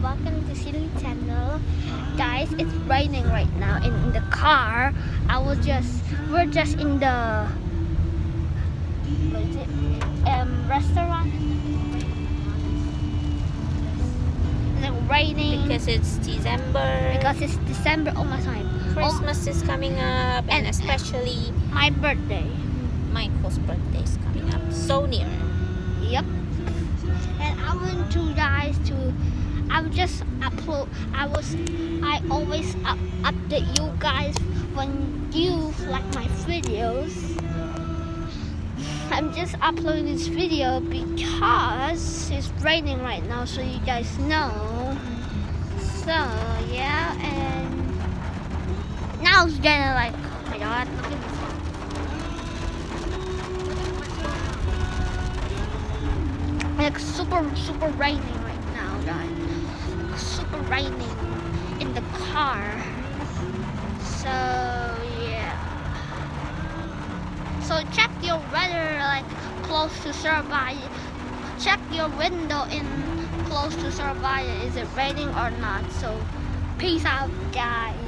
welcome to Silly Channel. Guys, it's raining right now in the car. We're just in the what is it? Restaurant. It's raining Because it's December. Oh my god. Christmas is coming up, and especially My birthday. Michael's birthday is coming up so near. Yep. And I want you guys to. I will just upload. I always update you guys when you like my videos. I'm just uploading this video because it's raining right now, so you guys know. So yeah, and now it's gonna like, oh my god, look at this. Like super raining right now, guys. Like, super raining in the car. So yeah. So check your weather like close to Surabaya. Check your window in close to Surabaya. Is it raining or not? So peace out, guys.